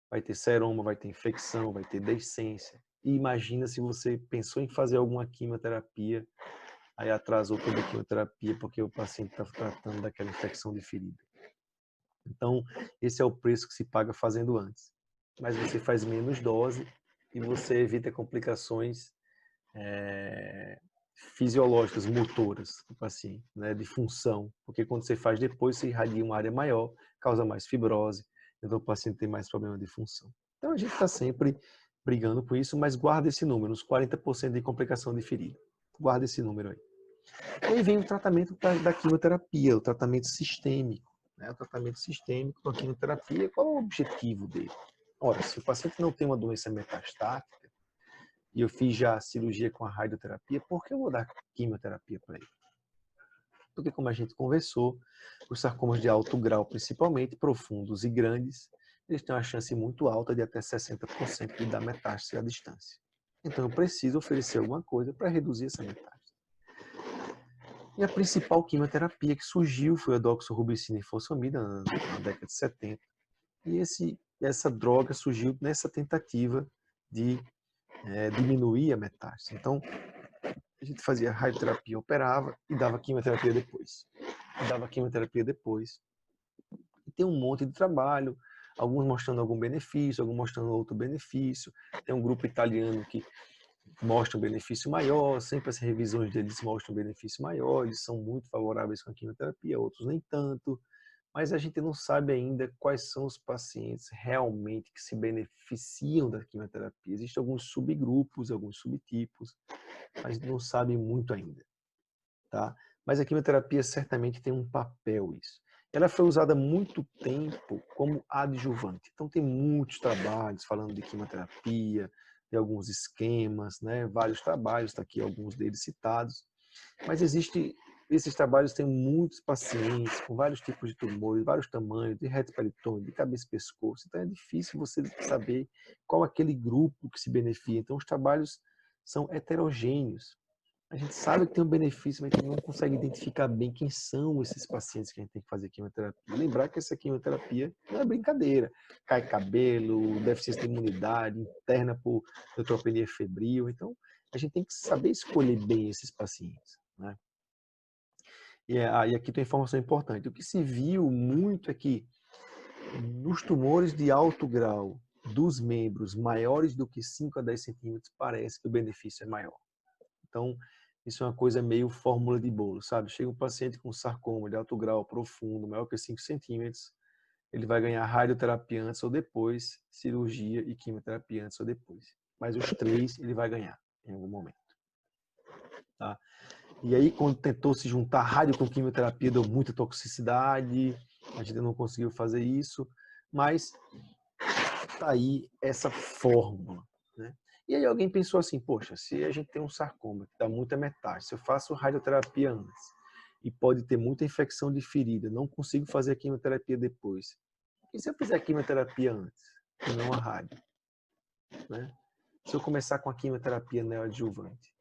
Vai ter seroma, vai ter infecção, vai ter deiscência. E imagina se você pensou em fazer alguma quimioterapia, aí atrasou toda a quimioterapia porque o paciente está tratando daquela infecção de ferida. Então, esse é o preço que se paga fazendo antes. Mas você faz menos dose e você evita complicações fisiológicas, motoras do paciente, né, de função. Porque quando você faz depois, você irradia uma área maior, causa mais fibrose, então o paciente tem mais problema de função. Então, a gente está sempre brigando com isso, mas guarda esse número, uns 40% de complicação de ferida. Guarda esse número aí. E aí vem o tratamento da quimioterapia, o tratamento sistêmico. Né? O tratamento sistêmico da quimioterapia, qual é o objetivo dele? Ora, se o paciente não tem uma doença metastática, e eu fiz já a cirurgia com a radioterapia, por que eu vou dar quimioterapia para ele? Porque, como a gente conversou, os sarcomas de alto grau, principalmente profundos e grandes, eles têm uma chance muito alta de até 60% de dar metástase à distância. Então, eu preciso oferecer alguma coisa para reduzir essa metástase. E a principal quimioterapia que surgiu foi a doxorubicina e fosfamida na década de 70. E essa droga surgiu nessa tentativa de diminuir a metástase. Então, a gente fazia radioterapia, operava e dava quimioterapia depois. E tem um monte de trabalho, alguns mostrando algum benefício, alguns mostrando outro benefício. Tem um grupo italiano que mostra um benefício maior, sempre as revisões deles mostram um benefício maior, eles são muito favoráveis com a quimioterapia, outros nem tanto. Mas a gente não sabe ainda quais são os pacientes realmente que se beneficiam da quimioterapia. Existem alguns subgrupos, alguns subtipos, mas a gente não sabe muito ainda, tá? Mas a quimioterapia certamente tem um papel isso. Ela foi usada há muito tempo como adjuvante. Então tem muitos trabalhos falando de quimioterapia, de alguns esquemas, né? Vários trabalhos, está aqui alguns deles citados. Mas esses trabalhos têm muitos pacientes com vários tipos de tumores, vários tamanhos, de reto peritônio, de cabeça e pescoço. Então é difícil você saber qual aquele grupo que se beneficia. Então os trabalhos são heterogêneos. A gente sabe que tem um benefício, mas a gente não consegue identificar bem quem são esses pacientes que a gente tem que fazer quimioterapia. Lembrar que essa quimioterapia não é brincadeira. Cai cabelo, deficiência de imunidade, interna por neutropenia febril. Então, a gente tem que saber escolher bem esses pacientes, né? E aqui tem uma informação importante. O que se viu muito é que nos tumores de alto grau dos membros maiores do que 5 a 10 centímetros, parece que o benefício é maior. Então, isso é uma coisa meio fórmula de bolo, sabe? Chega um paciente com sarcoma de alto grau profundo, maior que 5 centímetros, ele vai ganhar radioterapia antes ou depois, cirurgia e quimioterapia antes ou depois. Mas os 3 ele vai ganhar em algum momento. Tá? E aí, quando tentou se juntar rádio com quimioterapia, deu muita toxicidade, a gente não conseguiu fazer isso, mas tá aí essa fórmula, né? E aí alguém pensou assim, poxa, se a gente tem um sarcoma que dá muita metástase, se eu faço radioterapia antes e pode ter muita infecção de ferida, não consigo fazer a quimioterapia depois. E se eu fizer a quimioterapia antes e não a rádio? Né? Se eu começar com a quimioterapia neoadjuvante,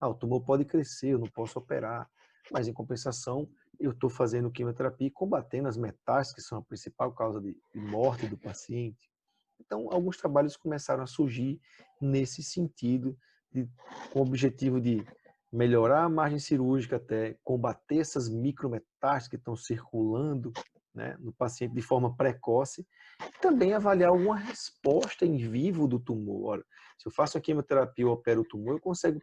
o tumor pode crescer, eu não posso operar, mas em compensação eu estou fazendo quimioterapia e combatendo as metástases, que são a principal causa de morte do paciente. Então, alguns trabalhos começaram a surgir nesse sentido, com o objetivo de melhorar a margem cirúrgica até combater essas micrometástases que estão circulando, né, no paciente de forma precoce, e também avaliar alguma resposta em vivo do tumor. Ora, se eu faço a quimioterapia ou opero o tumor, eu consigo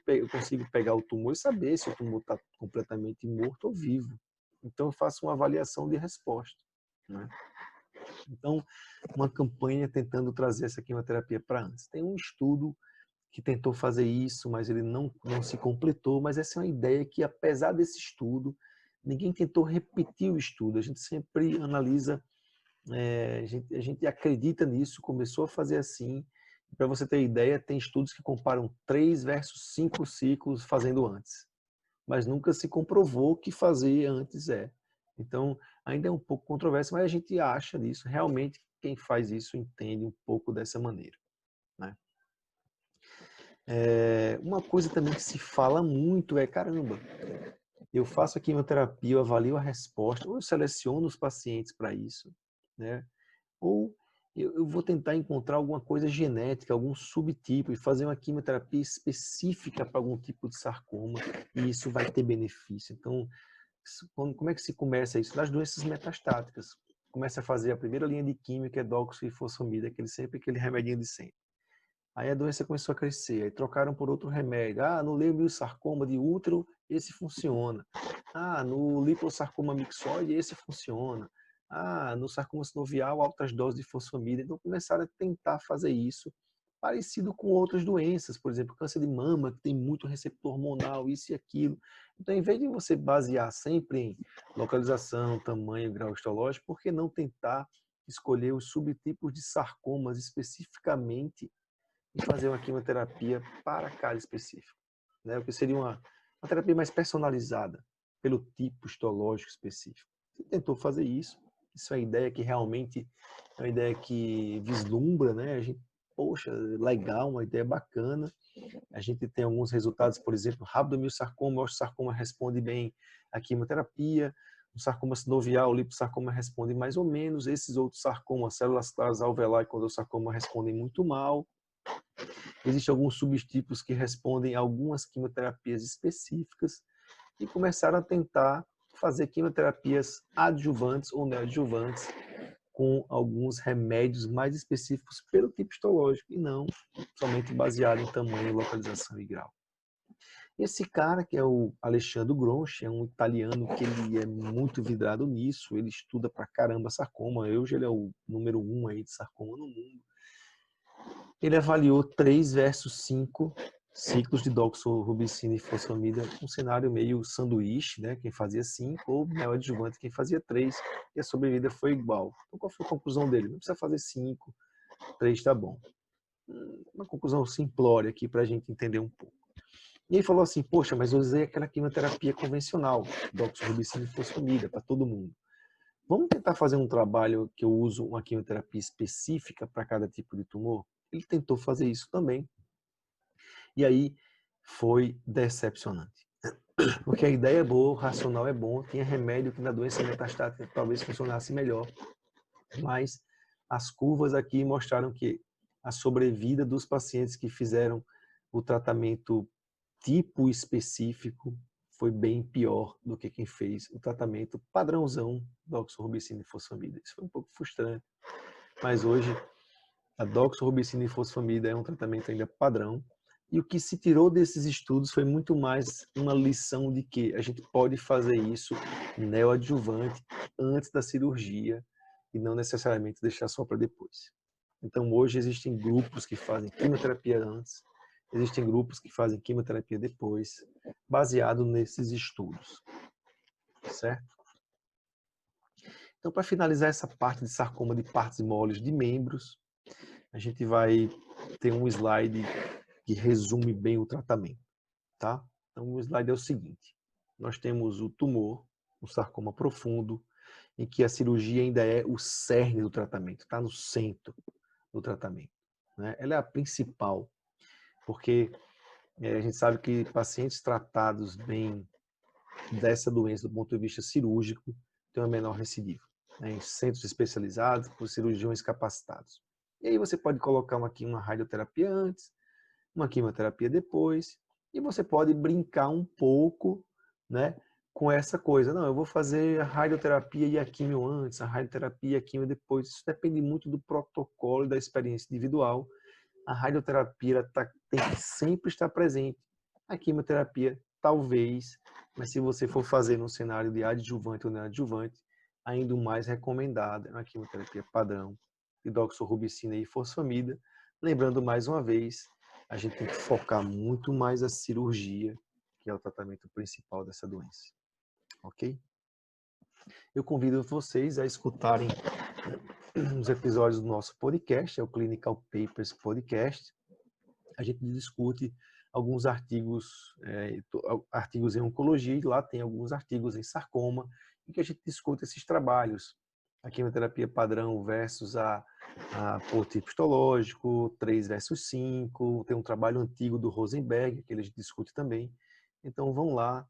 pegar o tumor e saber se o tumor está completamente morto ou vivo. Então, eu faço uma avaliação de resposta, né? Então, uma campanha tentando trazer essa quimioterapia para antes. Tem um estudo que tentou fazer isso, mas ele não se completou, mas essa é uma ideia que, apesar desse estudo, ninguém tentou repetir o estudo. A gente sempre analisa, a gente acredita nisso, começou a fazer assim. Para você ter ideia, tem estudos que comparam 3 versus 5 ciclos fazendo antes, mas nunca se comprovou que fazer antes é. Então, ainda é um pouco controverso, mas a gente acha nisso. Realmente, quem faz isso entende um pouco dessa maneira, né? Uma coisa também que se fala muito é, caramba, eu faço a quimioterapia, eu avalio a resposta, ou eu seleciono os pacientes para isso, né? Ou eu vou tentar encontrar alguma coisa genética, algum subtipo e fazer uma quimioterapia específica para algum tipo de sarcoma e isso vai ter benefício. Então, como é que se começa isso? Das doenças metastáticas. Começa a fazer a primeira linha de química, é doxorubicina, aquele remedinho de sempre. Aí a doença começou a crescer, aí trocaram por outro remédio. No leiomiosarcoma de útero, esse funciona. No liposarcoma mixoide, esse funciona. No sarcoma sinovial, altas doses de fosfamida. Então começaram a tentar fazer isso, parecido com outras doenças, por exemplo, câncer de mama, que tem muito receptor hormonal, isso e aquilo. Então, em vez de você basear sempre em localização, tamanho, grau histológico, por que não tentar escolher os subtipos de sarcomas especificamente e fazer uma quimioterapia para cada específico, né? O que seria uma terapia mais personalizada pelo tipo histológico específico. Você tentou fazer isso, isso é a ideia que realmente é uma ideia que vislumbra, né? A gente, poxa, legal, uma ideia bacana. A gente tem alguns resultados, por exemplo, rabdomiossarcoma, o osteosarcoma responde bem à quimioterapia, o sarcoma sinovial, o liposarcoma responde mais ou menos, esses outros sarcomas, células claras alveolar e condrosarcoma respondem muito mal. Existem alguns subtipos que respondem a algumas quimioterapias específicas e começaram a tentar fazer quimioterapias adjuvantes ou neoadjuvantes com alguns remédios mais específicos pelo tipo histológico e não somente baseado em tamanho, localização e grau. Esse cara, que é o Alexandre Gronchi, é um italiano que ele é muito vidrado nisso, ele estuda pra caramba sarcoma, hoje ele é o número 1 aí de sarcoma no mundo. Ele avaliou 3 versus 5 ciclos de doxorubicina e fosfamida, um cenário meio sanduíche, né? Quem fazia 5, ou neoadjuvante, quem fazia 3, e a sobrevida foi igual. Então, qual foi a conclusão dele? Não precisa fazer 5, 3 tá bom. Uma conclusão simplória aqui para a gente entender um pouco. E ele falou assim, poxa, mas eu usei aquela quimioterapia convencional, doxorubicina e fosfamida, para todo mundo. Vamos tentar fazer um trabalho que eu uso uma quimioterapia específica para cada tipo de tumor? Ele tentou fazer isso também. E aí foi decepcionante. Porque a ideia é boa, o racional é bom, tinha remédio que na doença metastática talvez funcionasse melhor. Mas as curvas aqui mostraram que a sobrevida dos pacientes que fizeram o tratamento tipo específico foi bem pior do que quem fez o tratamento padrãozão doxorubicina e fosfamida. Isso foi um pouco frustrante, mas hoje a doxorubicina e fosfamida é um tratamento ainda padrão. E o que se tirou desses estudos foi muito mais uma lição de que a gente pode fazer isso neoadjuvante antes da cirurgia e não necessariamente deixar só para depois. Então hoje existem grupos que fazem quimioterapia antes, existem grupos que fazem quimioterapia depois, baseado nesses estudos, certo? Então, para finalizar essa parte de sarcoma de partes moles de membros, a gente vai ter um slide que resume bem o tratamento, tá? Então, o slide é o seguinte: nós temos o tumor, o sarcoma profundo, em que a cirurgia ainda é o cerne do tratamento, está no centro do tratamento, né? Ela é a principal, porque a gente sabe que pacientes tratados bem dessa doença do ponto de vista cirúrgico têm uma menor recidiva, né, em centros especializados por cirurgiões capacitados. E aí você pode colocar uma radioterapia antes, uma quimioterapia depois, e você pode brincar um pouco, né, com essa coisa. Não, eu vou fazer a radioterapia e a quimio antes, a radioterapia e a quimio depois. Isso depende muito do protocolo e da experiência individual. A radioterapia tem que sempre estar presente. A quimioterapia, talvez, mas se você for fazer num cenário de adjuvante ou neoadjuvante, ainda o mais recomendado é uma quimioterapia padrão de doxorubicina e fosfamida. Lembrando mais uma vez, a gente tem que focar muito mais a cirurgia, que é o tratamento principal dessa doença. Ok? Eu convido vocês a escutarem os episódios do nosso podcast, é o Clinical Papers Podcast. A gente discute alguns artigos, artigos em oncologia, e lá tem alguns artigos em sarcoma, em que a gente discute esses trabalhos. A quimioterapia padrão versus o tipo histológico, 3 versus 5, tem um trabalho antigo do Rosenberg, que ele discute também. Então vão lá,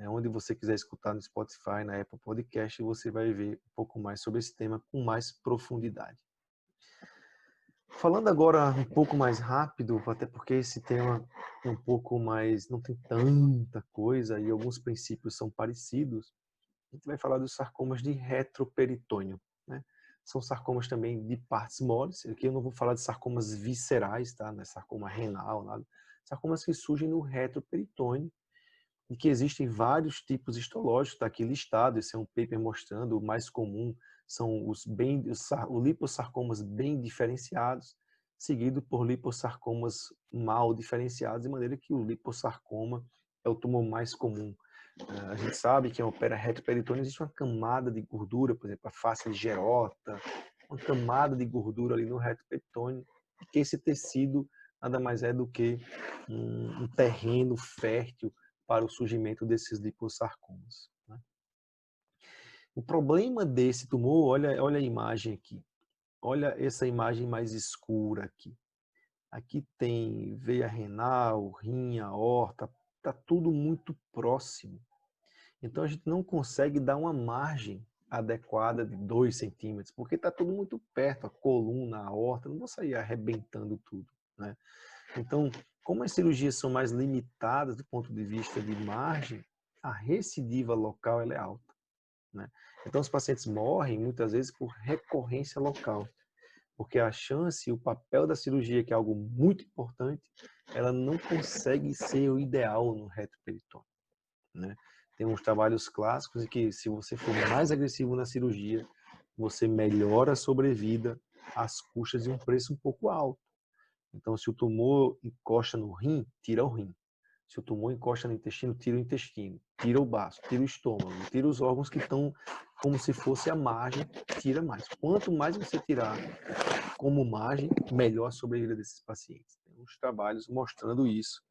onde você quiser escutar no Spotify, na Apple Podcast, você vai ver um pouco mais sobre esse tema com mais profundidade. Falando agora um pouco mais rápido, até porque esse tema é um pouco mais, não tem tanta coisa e alguns princípios são parecidos, a gente vai falar dos sarcomas de retroperitônio, né? São sarcomas também de partes moles. Aqui eu não vou falar de sarcomas viscerais, tá? Não é sarcoma renal, nada. Sarcomas que surgem no retroperitônio e que existem vários tipos histológicos, está aqui listado. Esse é um paper mostrando o mais comum são os lipossarcomas bem diferenciados, seguido por lipossarcomas mal diferenciados, de maneira que o lipossarcoma é o tumor mais comum. A gente sabe que em opera retroperitônio existe uma camada de gordura, por exemplo, a face de gerota, uma camada de gordura ali no retroperitônio, que esse tecido nada mais é do que um terreno fértil para o surgimento desses lipossarcomas, né? O problema desse tumor, olha a imagem aqui. Olha essa imagem mais escura aqui. Aqui tem veia renal, rim, aorta, está tudo muito próximo. Então a gente não consegue dar uma margem adequada de 2 centímetros, porque está tudo muito perto, a coluna, a aorta, não vou sair arrebentando tudo, né? Então, como as cirurgias são mais limitadas do ponto de vista de margem, a recidiva local ela é alta, né? Então os pacientes morrem muitas vezes por recorrência local, porque a chance e o papel da cirurgia, que é algo muito importante, ela não consegue ser o ideal no reto peritônio, né? Tem uns trabalhos clássicos em que, se você for mais agressivo na cirurgia, você melhora a sobrevida às custas de um preço um pouco alto. Então, se o tumor encosta no rim, tira o rim. Se o tumor encosta no intestino, tira o intestino, tira o baço, tira o estômago, tira os órgãos que estão como se fosse a margem, tira mais. Quanto mais você tirar como margem, melhor a sobrevida desses pacientes. Tem uns trabalhos mostrando isso.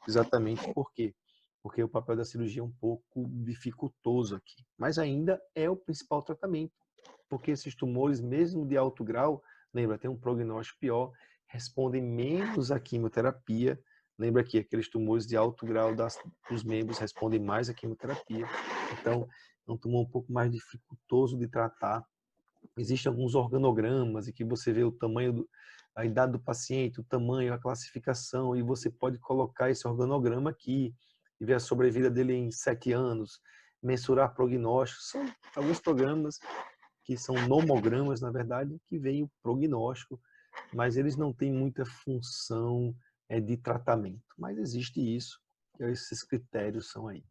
Exatamente por quê? Porque o papel da cirurgia é um pouco dificultoso aqui. Mas ainda é o principal tratamento. Porque esses tumores, mesmo de alto grau, lembra, tem um prognóstico pior, respondem menos à quimioterapia. Lembra que aqueles tumores de alto grau dos membros respondem mais à quimioterapia. Então, é um tumor um pouco mais dificultoso de tratar. Existem alguns organogramas em que você vê o tamanho, a idade do paciente, o tamanho, a classificação, e você pode colocar esse organograma aqui e ver a sobrevida dele em 7 anos, mensurar prognósticos. São alguns programas que são nomogramas, na verdade, que veem o prognóstico, mas eles não têm muita função de tratamento. Mas existe isso, e esses critérios são aí.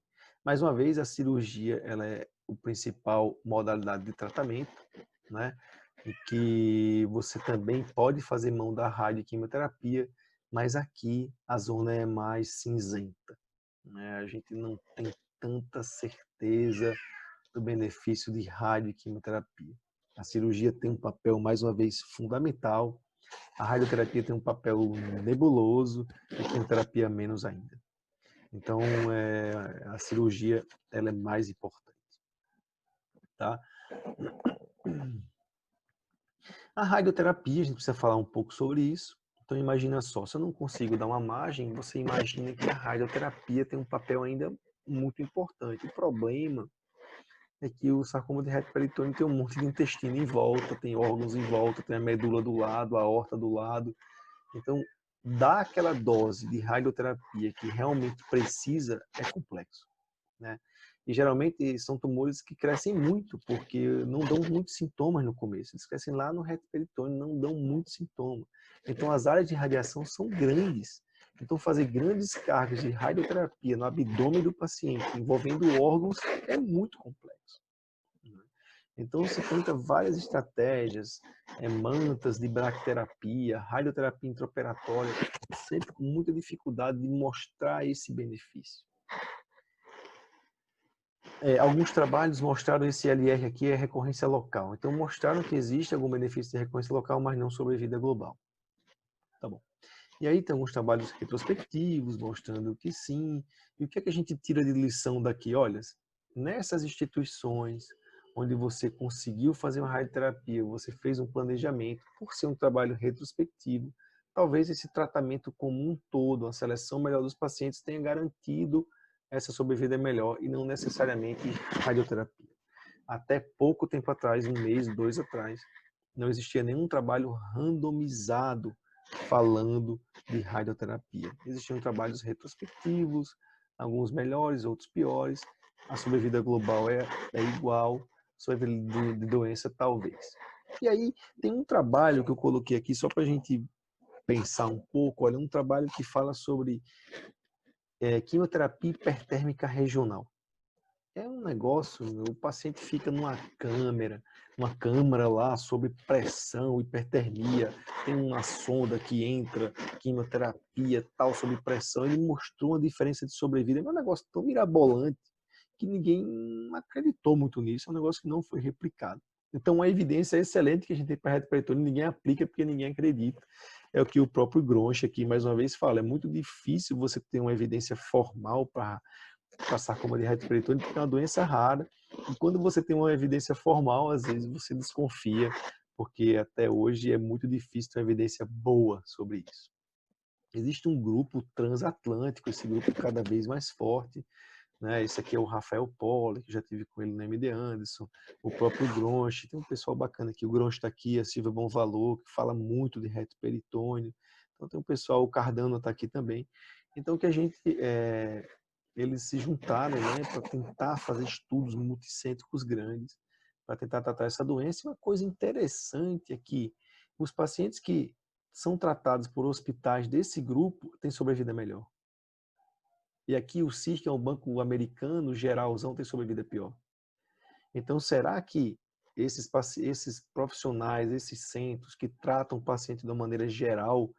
Mais uma vez, a cirurgia ela é a principal modalidade de tratamento, né? E que você também pode fazer mão da radioquimioterapia, mas aqui a zona é mais cinzenta, né? A gente não tem tanta certeza do benefício de radioquimioterapia. A cirurgia tem um papel, mais uma vez, fundamental. A radioterapia tem um papel nebuloso e a quimioterapia menos ainda. Então, a cirurgia ela é mais importante, tá? A radioterapia, a gente precisa falar um pouco sobre isso. Então, imagina só, se eu não consigo dar uma margem, você imagina que a radioterapia tem um papel ainda muito importante. O problema é que o sarcoma de reto peritônio tem um monte de intestino em volta, tem órgãos em volta, tem a medula do lado, a aorta do lado. Então, dar aquela dose de radioterapia que realmente precisa é complexo, né? E geralmente são tumores que crescem muito, porque não dão muitos sintomas no começo. Eles crescem lá no reto peritônio, não dão muitos sintomas. Então as áreas de radiação são grandes. Então fazer grandes cargas de radioterapia no abdômen do paciente, envolvendo órgãos, é muito complexo. Então você tenta várias estratégias, mantas de bracterapia, radioterapia intraoperatória, sempre com muita dificuldade de mostrar esse benefício. Alguns trabalhos mostraram esse LR aqui, é recorrência local. Então, mostraram que existe algum benefício de recorrência local, mas não sobrevida global. Tá bom. E aí tem alguns trabalhos retrospectivos mostrando que sim. E o que é que a gente tira de lição daqui? Olha, nessas instituições onde você conseguiu fazer uma radioterapia, você fez um planejamento, por ser um trabalho retrospectivo, talvez esse tratamento como um todo, a seleção melhor dos pacientes tenha garantido essa sobrevida melhor e não necessariamente radioterapia. Até pouco tempo atrás, 1 mês, 2 atrás, não existia nenhum trabalho randomizado falando de radioterapia. Existiam trabalhos retrospectivos, alguns melhores, outros piores. A sobrevida global é igual, sobrevida de doença talvez. E aí tem um trabalho que eu coloquei aqui só para a gente pensar um pouco. Olha, um trabalho que fala sobre quimioterapia hipertérmica regional. É um negócio, o paciente fica numa câmara lá, sob pressão, hipertermia, tem uma sonda que entra, quimioterapia, tal, sob pressão. Ele mostrou uma diferença de sobrevida. É um negócio tão mirabolante que ninguém acreditou muito nisso, é um negócio que não foi replicado. Então, a evidência é excelente que a gente tem para reto peritônio, ninguém aplica porque ninguém acredita. É o que o próprio Gronch aqui, mais uma vez, fala. É muito difícil você ter uma evidência formal para sarcoma de reto peritônio, porque é uma doença rara. E quando você tem uma evidência formal, às vezes você desconfia porque até hoje é muito difícil ter uma evidência boa sobre isso. Existe um grupo transatlântico, esse grupo cada vez mais forte, né? Esse aqui é o Rafael Poli, que já tive com ele na MD Anderson, o próprio Gronch, tem um pessoal bacana aqui, o Gronch está aqui, a Silvia Bom Valor, que fala muito de reto peritônio, então tem um pessoal, o Cardano está aqui também, então que a gente, eles se juntaram, né, para tentar fazer estudos multicêntricos grandes, para tentar tratar essa doença. E uma coisa interessante é que os pacientes que são tratados por hospitais desse grupo têm sobrevida melhor. E aqui o CIR, que é um banco americano, geralzão, tem sobrevida pior. Então, será que esses profissionais, esses centros que tratam o paciente de uma maneira geral,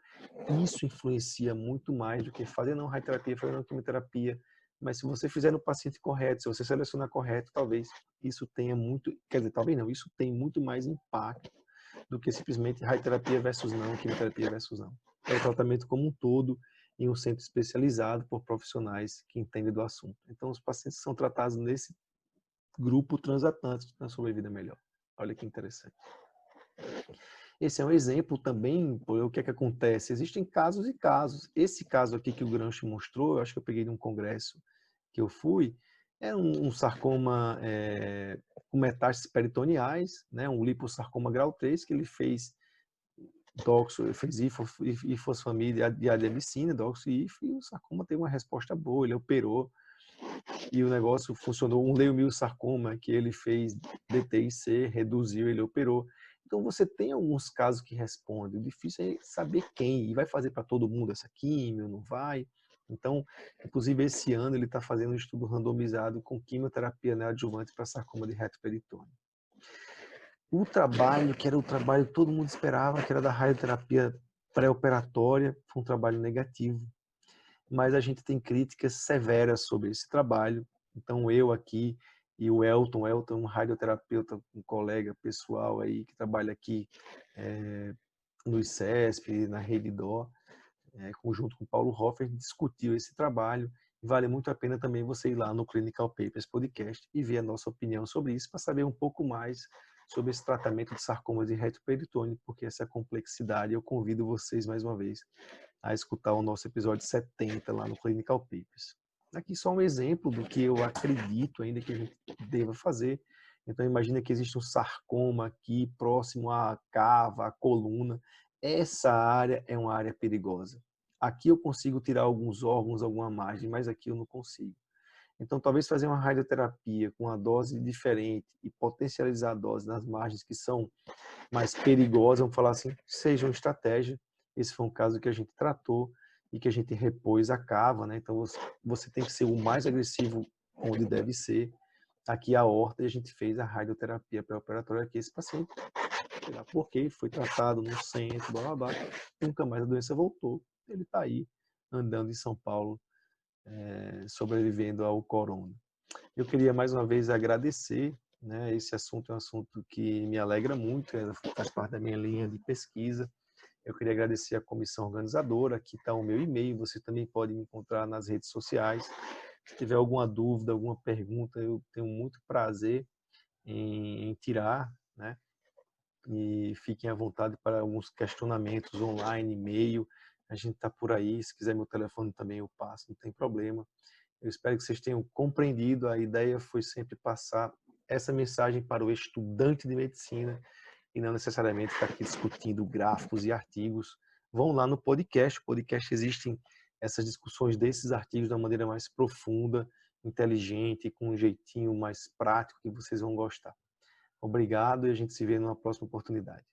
isso influencia muito mais do que fazer não radioterapia, fazer não quimioterapia? Mas se você fizer no paciente correto, se você selecionar correto, talvez isso tenha muito, quer dizer, talvez não, isso tem muito mais impacto do que simplesmente radioterapia versus não, quimioterapia versus não. É o tratamento como um todo em um centro especializado por profissionais que entendem do assunto. Então, os pacientes são tratados nesse grupo transatlântico na sobrevida melhor. Olha que interessante. Esse é um exemplo também, o que é que acontece? Existem casos e casos. Esse caso aqui que o Granchi mostrou, eu acho que eu peguei de um congresso que eu fui, é um sarcoma com metástases peritoneais, né, um liposarcoma grau 3, que ele fez doxo, fez ifosfamida e ademicina, doxo e if, e o sarcoma teve uma resposta boa, ele operou e o negócio funcionou. Um leiomiossarcoma que ele fez DTIC, reduziu, ele operou. Então você tem alguns casos que respondem, o difícil é saber quem, e vai fazer para todo mundo essa químio, não vai? Então, inclusive esse ano ele está fazendo um estudo randomizado com quimioterapia neoadjuvante para sarcoma de reto peritônio. O trabalho, que era o trabalho que todo mundo esperava, que era da radioterapia pré-operatória, foi um trabalho negativo. Mas a gente tem críticas severas sobre esse trabalho. Então eu aqui e o Elton, um radioterapeuta, um colega pessoal aí que trabalha aqui no ICESP, na Rede Dó, conjunto com o Paulo Hoffer, discutiu esse trabalho. Vale muito a pena também você ir lá no Clinical Papers Podcast e ver a nossa opinião sobre isso, para saber um pouco mais sobre esse tratamento de sarcoma de reto peritônio, porque essa complexidade, eu convido vocês mais uma vez a escutar o nosso episódio 70 lá no Clinical Papers. Aqui só um exemplo do que eu acredito ainda que a gente deva fazer. Então imagina que existe um sarcoma aqui próximo à cava, à coluna. Essa área é uma área perigosa. Aqui eu consigo tirar alguns órgãos, alguma margem, mas aqui eu não consigo. Então talvez fazer uma radioterapia com uma dose diferente e potencializar a dose nas margens que são mais perigosas, vamos falar assim, seja uma estratégia. Esse foi um caso que a gente tratou e que a gente repôs a cava, né? Então você tem que ser o mais agressivo onde deve ser. Aqui a aorta, e a gente fez a radioterapia pré-operatória que esse paciente, sei lá por quê, foi tratado no centro, blá, blá, blá, nunca mais a doença voltou. Ele está aí andando em São Paulo, sobrevivendo ao corona. Eu queria mais uma vez agradecer, né? Esse assunto é um assunto que me alegra muito, faz parte da minha linha de pesquisa. Eu queria agradecer a comissão organizadora, aqui está o meu e-mail, você também pode me encontrar nas redes sociais. Se tiver alguma dúvida, alguma pergunta, eu tenho muito prazer em tirar, né? E fiquem à vontade para alguns questionamentos online, e-mail. A gente está por aí, se quiser meu telefone também eu passo, não tem problema. Eu espero que vocês tenham compreendido. A ideia foi sempre passar essa mensagem para o estudante de medicina e não necessariamente estar aqui discutindo gráficos e artigos. Vão lá no podcast. No podcast existem essas discussões desses artigos de uma maneira mais profunda, inteligente, com um jeitinho mais prático que vocês vão gostar. Obrigado e a gente se vê numa próxima oportunidade.